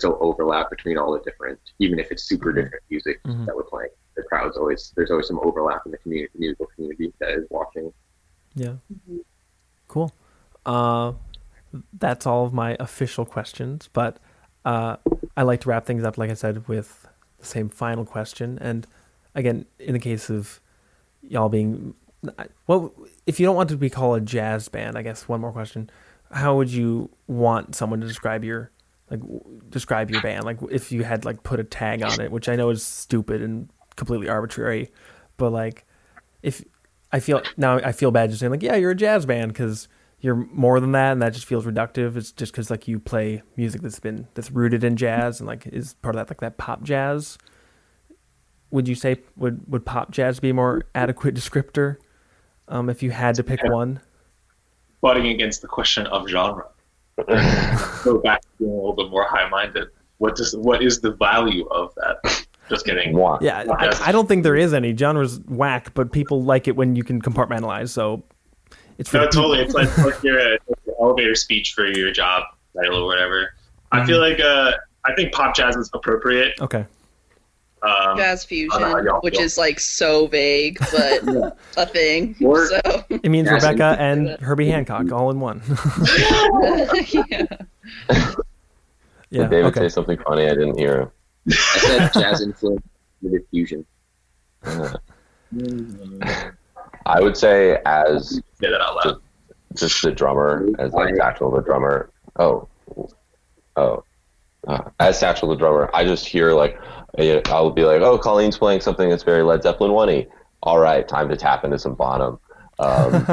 overlap between all the different, even if it's super different music that we're playing. The crowd's there's always some overlap in the musical community that is watching. Yeah. Mm-hmm. Cool. That's all of my official questions, but I like to wrap things up, like I said, with the same final question. And again, in the case of y'all being, well, if you don't want to be called a jazz band, I guess one more question: how would you want someone to describe your band? Like, if you had like put a tag on it, which I know is stupid and completely arbitrary, but like, if I feel bad just saying like, yeah, you're a jazz band, because you're more than that, and that just feels reductive. It's just because like you play music that's rooted in jazz and like is part of that, like that pop jazz. Would you say would pop jazz be a more adequate descriptor if you had to pick one? Butting against the question of genre. Go back to being a little bit more high-minded. What is the value of that? Just kidding. Yeah, I don't think there is any. Genre's whack, but people like it when you can compartmentalize. So. Totally. It's like your elevator speech for your job title or whatever. Mm-hmm. I feel like I think pop jazz is appropriate. Okay. Jazz fusion, which is like so vague, but a thing. So it means Rabeca and Herbie Hancock all in one. Yeah. Did David say something funny? I didn't hear him. I said jazz influence with fusion. I would say as say that out loud. Just the drummer, as like Satchel the drummer. As Satchel the drummer, I just hear like, I'll be like, oh, Colleen's playing something that's very Led Zeppelin one-y. All right, time to tap into some Bonham. And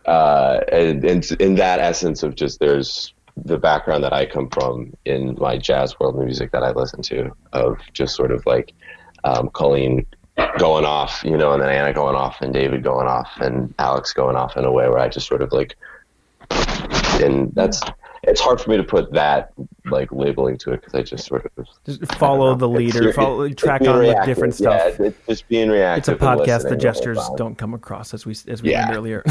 in that essence of just there's the background that I come from in my jazz world music that I listen to, of just sort of like Colleen going off, and then Anna going off, and David going off, and Alex going off in a way where I just sort of like, and it's hard for me to put that like labeling to it, because I just sort of just follow the leader, track on with different stuff. Yeah, it's just being reactive. It's a podcast. The gestures don't come across as we learned earlier.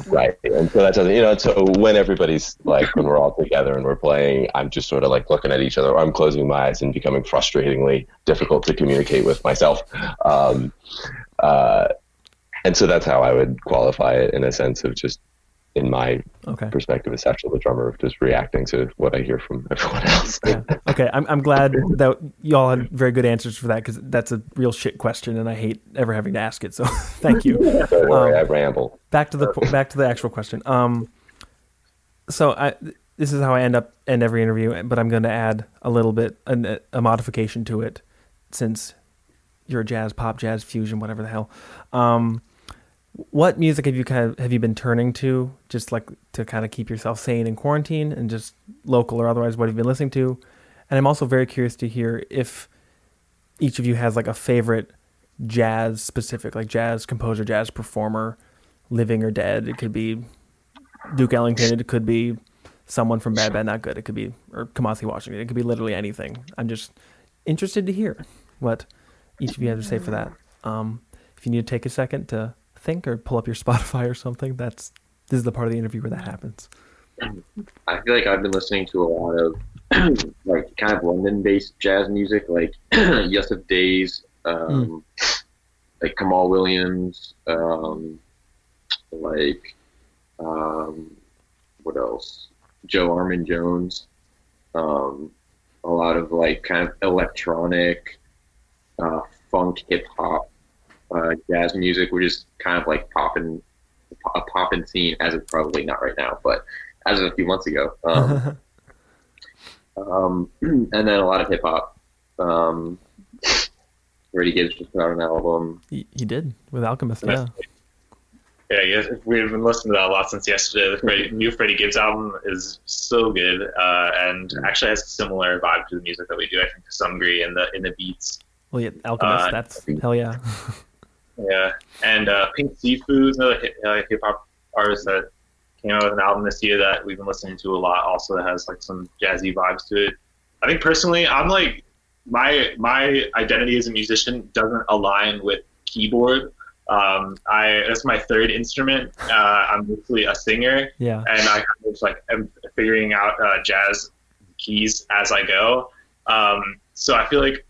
Right, and so that's so when everybody's like, when we're all together and we're playing, I'm just sort of like looking at each other, or I'm closing my eyes and becoming frustratingly difficult to communicate with myself. And so that's how I would qualify it, in a sense of just, in my perspective, as Satchel the drummer, of just reacting to what I hear from everyone else. Yeah. Okay, I'm glad that y'all had very good answers for that, because that's a real shit question, and I hate ever having to ask it. So thank you. Don't worry, I ramble. Back to the actual question. So this this is how I end every interview, but I'm going to add a little bit a modification to it, since you're a jazz, pop, jazz, fusion, whatever the hell. What music have you been turning to, just like to kind of keep yourself sane in quarantine, and just local or otherwise? What have you been listening to? And I'm also very curious to hear if each of you has like a favorite jazz specific, like jazz composer, jazz performer, living or dead. It could be Duke Ellington. It could be someone from Bad Bad Not Good. It could be, or Kamasi Washington. It could be literally anything. I'm just interested to hear what each of you have to say for that. If you need to take a second to think or pull up your Spotify or something, this is the part of the interview where that happens. I feel like I've been listening to a lot of like kind of London-based jazz music, like Yusuf Days, like Kamal Williams, what else? Joe Armand Jones, a lot of like kind of electronic, funk, hip hop, jazz music, which is kind of like a poppin' scene, as it's probably not right now, but as of a few months ago. And then a lot of hip hop. Freddie Gibbs just put out an album. He did with Alchemist, yeah. Yeah, we've been listening to that a lot since yesterday. The new Freddie Gibbs album is so good, and actually has a similar vibe to the music that we do, I think, to some degree in the beats. Well, yeah, Alchemist, that's hell yeah. Yeah, and Pink Seafood, another hip hop artist that came out with an album this year that we've been listening to a lot. Also, that has like some jazzy vibes to it. I think personally, I'm like my identity as a musician doesn't align with keyboard. That's my third instrument. I'm mostly a singer, yeah, and I kind of like am figuring out jazz keys as I go. So I feel like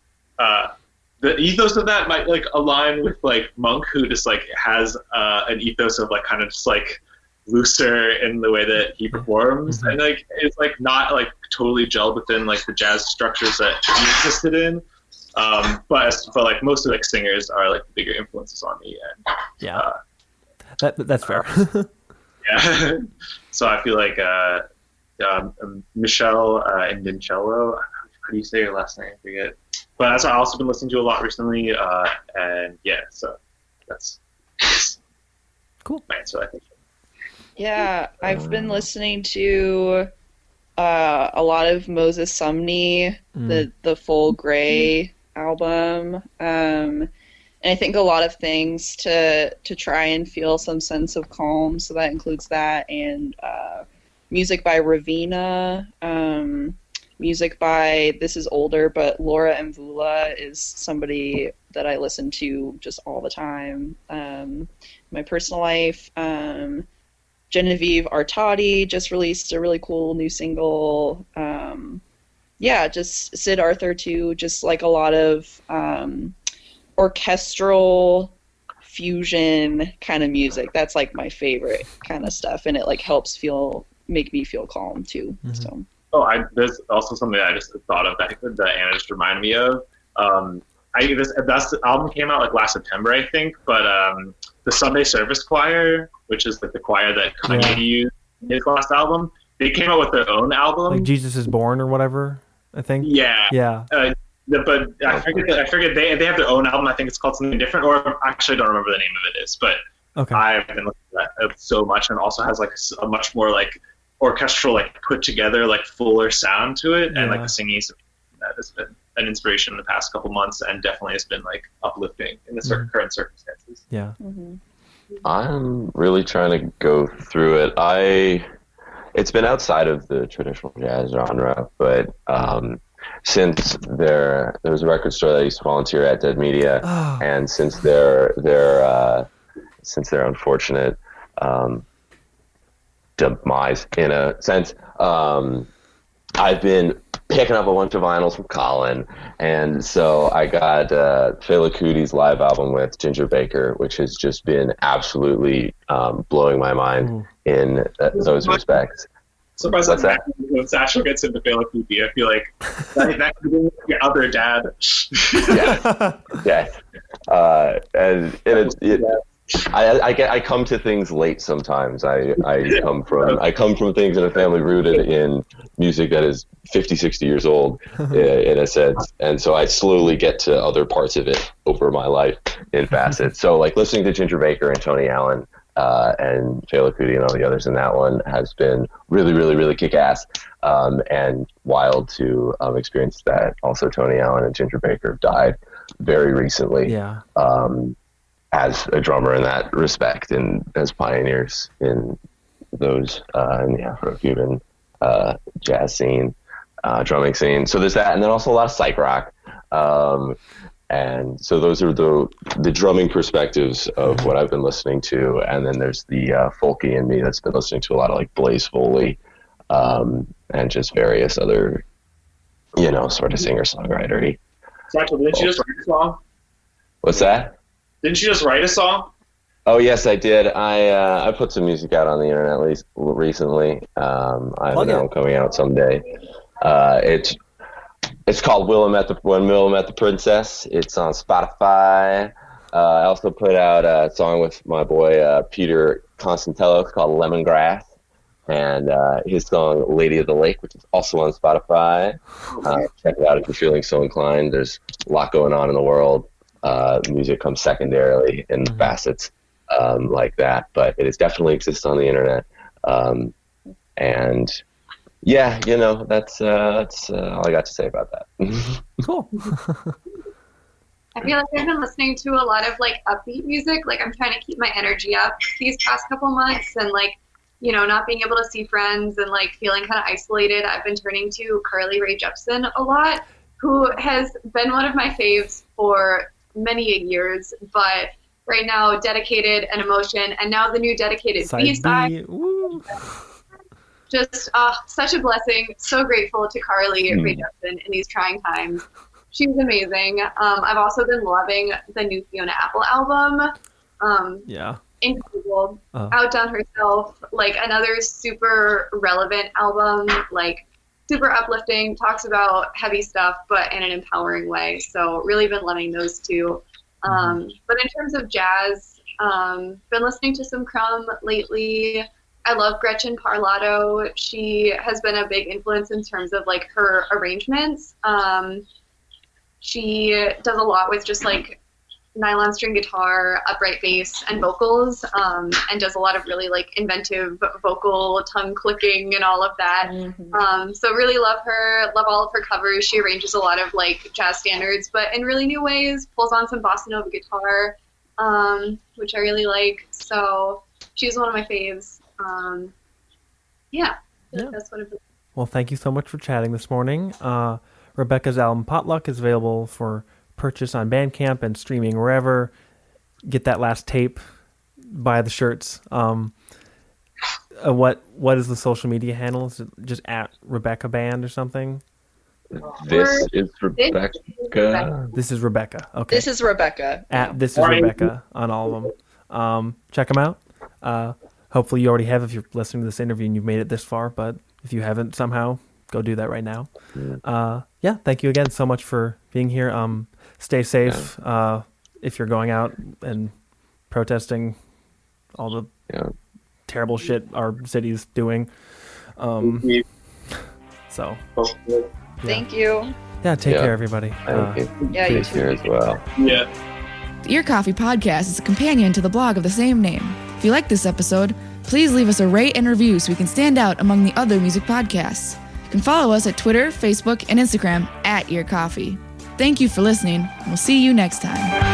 the ethos of that might like align with like Monk, who just like has an ethos of like kind of just like looser in the way that he performs, and like it's like not like totally gelled within like the jazz structures that he existed in. But like most of like singers are like the bigger influences on me, and yeah, that's fair. Yeah. So I feel like Michelle Indincello, how do you say her last name? I forget. But that's what I've also been listening to a lot recently, and yeah, so that's cool. My answer, I think. Yeah, I've been listening to a lot of Moses Sumney, the Full Gray album, and I think a lot of things to try and feel some sense of calm. So that includes that, and music by Ravina, music by, this is older, but Laura Mvula is somebody that I listen to just all the time. My personal life, Genevieve Artadi just released a really cool new single. Yeah, just Sid Arthur too, just like a lot of orchestral fusion kind of music. That's like my favorite kind of stuff, and it like helps make me feel calm too. So. Oh, there's also something I just thought of that Anna just reminded me of. The album came out like last September, I think, but the Sunday Service Choir, which is like the choir that Kanye used in his last album, they came out with their own album, like Jesus is Born or whatever, I think. Yeah. But I forget they have their own album. I think it's called something different, or actually I don't remember the name of it is. But okay. I've been listening to that so much, and also has like a much more like orchestral, like put together, like fuller sound to it, and like the singing that has been an inspiration in the past couple months, and definitely has been like uplifting in the current circumstances. Yeah. I'm really trying to go through it. It's been outside of the traditional jazz genre, but since there was a record store that I used to volunteer at, Dead Media, and since their unfortunate demise in a sense, I've been picking up a bunch of vinyls from Colin, and so I got Fela Kuti's live album with Ginger Baker, which has just been absolutely blowing my mind in those respects. Surprised when Satchel gets into Fela Kuti, I feel like that could be your other dad. Yeah. And I come to things late sometimes. I come from things in a family rooted in music that is 50, 60 years old in a sense, and so I slowly get to other parts of it over my life in facets. So like listening to Ginger Baker and Tony Allen and Taylor Kuti and all the others in that one has been really, really, really kick-ass and wild to experience that. Also, Tony Allen and Ginger Baker died very recently. Yeah. As a drummer in that respect and as pioneers in those in the Afro-Cuban jazz scene, drumming scene. So there's that, and then also a lot of psych rock. And so those are the drumming perspectives of what I've been listening to. And then there's the folky in me that's been listening to a lot of like Blaze Foley and just various other, sort of singer-songwriter-y. Satchel, didn't you just write a song? What's that? Didn't you just write a song? Oh yes, I did. I put some music out on the internet at least recently. I have an album coming out someday. It's called When Willem Met the Princess. It's on Spotify. I also put out a song with my boy Peter Constantello. It's called Lemongrass, and his song Lady of the Lake, which is also on Spotify. Check it out if you're feeling so inclined. There's a lot going on in the world. Music comes secondarily in facets like that, but it definitely exists on the internet. And yeah, that's all I got to say about that. Cool. I feel like I've been listening to a lot of like upbeat music. Like I'm trying to keep my energy up these past couple months, and like, not being able to see friends and like feeling kind of isolated. I've been turning to Carly Rae Jepsen a lot, who has been one of my faves for many years, but right now Dedicated and Emotion, and now the new Dedicated B-side. Just such a blessing. So grateful to Carly Rae Jepsen in these trying times. She's amazing. I've also been loving the new Fiona Apple album. Incredible. Outdone Herself, like another super relevant album, like super uplifting, talks about heavy stuff, but in an empowering way. So really been loving those two. But in terms of jazz, been listening to some Crumb lately. I love Gretchen Parlato. She has been a big influence in terms of like her arrangements. She does a lot with just like nylon string guitar, upright bass, and vocals, and does a lot of really like inventive vocal tongue clicking and all of that. So really love her, love all of her covers. She arranges a lot of like jazz standards, but in really new ways, pulls on some bossa nova guitar, which I really like. So she's one of my faves. That's what I've been. Well, thank you so much for chatting this morning. Rabeca's album Potluck is available for purchase on Bandcamp and streaming wherever. Get that last tape, buy the shirts. What is the social media handle? Is it just at Rabeca Band or something? This is Rabeca. This is Rabeca. Okay. This is Rabeca. At This is Rabeca on all of them. Check them out. Hopefully you already have if you're listening to this interview and you've made it this far, but if you haven't somehow, go do that right now. Thank you again so much for being here. Stay safe if you're going out and protesting all the terrible shit our city's doing. So thank you. Yeah, take care, everybody. You too. Care as well. Yeah. The Ear Coffee Podcast is a companion to the blog of the same name. If you like this episode, please leave us a rate and review so we can stand out among the other music podcasts. You can follow us at Twitter, Facebook, and Instagram at Ear Coffee. Thank you for listening, and we'll see you next time.